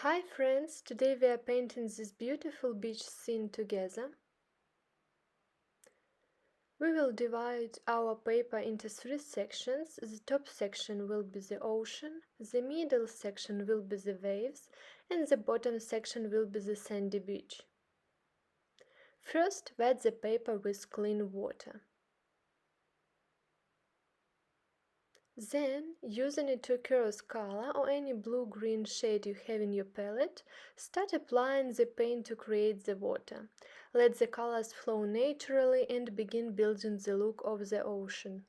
Hi friends, today we are painting this beautiful beach scene together. We will divide our paper into three sections. The top section will be the ocean, the middle section will be the waves, and the bottom section will be the sandy beach. First, wet the paper with clean water. Then, using a turquoise color or any blue-green shade you have in your palette, start applying the paint to create the water. Let the colors flow naturally and begin building the look of the ocean.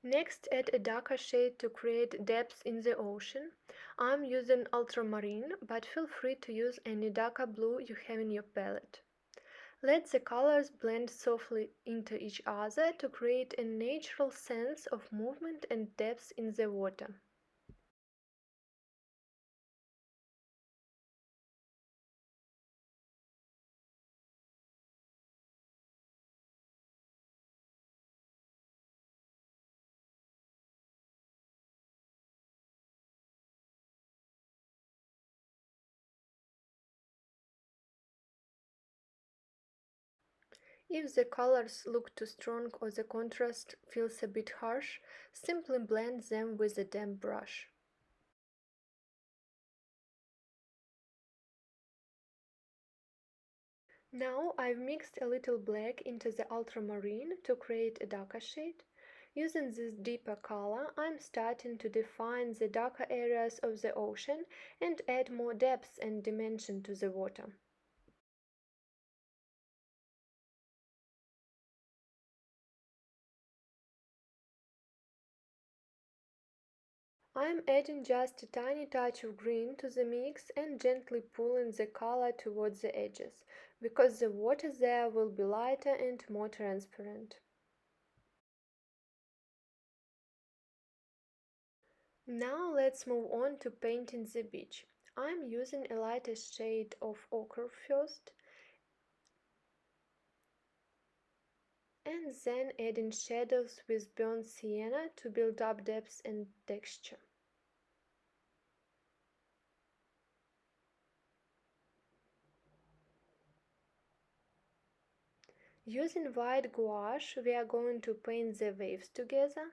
Next, add a darker shade to create depth in the ocean. I'm using ultramarine, but feel free to use any darker blue you have in your palette. Let the colors blend softly into each other to create a natural sense of movement and depth in the water. If the colors look too strong or the contrast feels a bit harsh, simply blend them with a damp brush. Now I've mixed a little black into the ultramarine to create a darker shade. Using this deeper color, I'm starting to define the darker areas of the ocean and add more depth and dimension to the water. I'm adding just a tiny touch of green to the mix and gently pulling the color towards the edges, because the water there will be lighter and more transparent. Now let's move on to painting the beach. I'm using a lighter shade of ochre first, and then adding shadows with burnt sienna to build up depth and texture. Using white gouache, we are going to paint the waves together.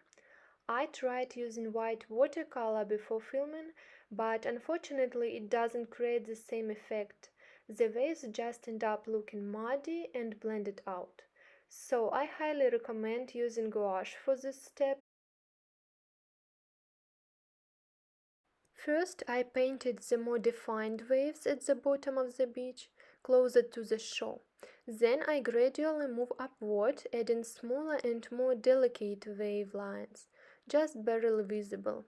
I tried using white watercolor before filming, but unfortunately it doesn't create the same effect. The waves just end up looking muddy and blended out. So I highly recommend using gouache for this step. First, I painted the more defined waves at the bottom of the beach, closer to the shore. Then I gradually move upward, adding smaller and more delicate wave lines, just barely visible.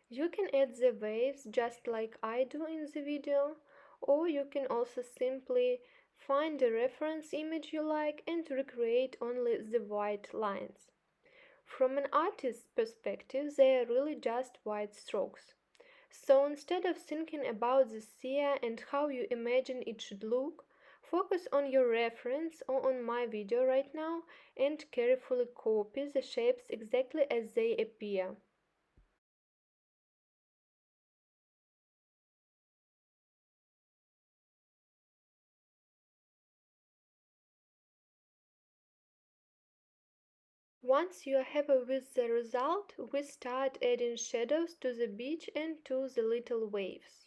You can add the waves just like I do in the video, or you can also simply find a reference image you like and recreate only the white lines. From an artist's perspective, they are really just white strokes. So instead of thinking about the sea and how you imagine it should look, focus on your reference or on my video right now and carefully copy the shapes exactly as they appear. Once you are happy with the result, we start adding shadows to the beach and to the little waves.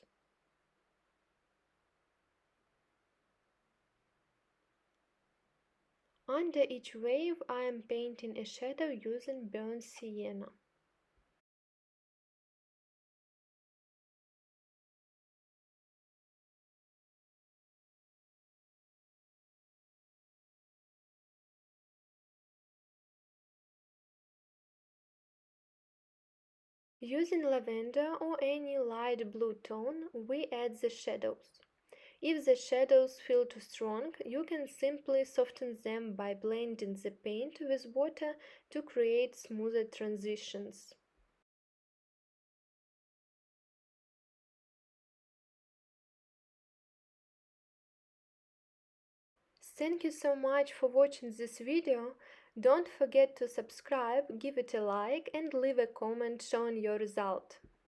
Under each wave I am painting a shadow using burnt sienna. Using lavender or any light blue tone, we add the shadows. If the shadows feel too strong, you can simply soften them by blending the paint with water to create smoother transitions. Thank you so much for watching this video. Don't forget to subscribe, give it a like and leave a comment showing your result.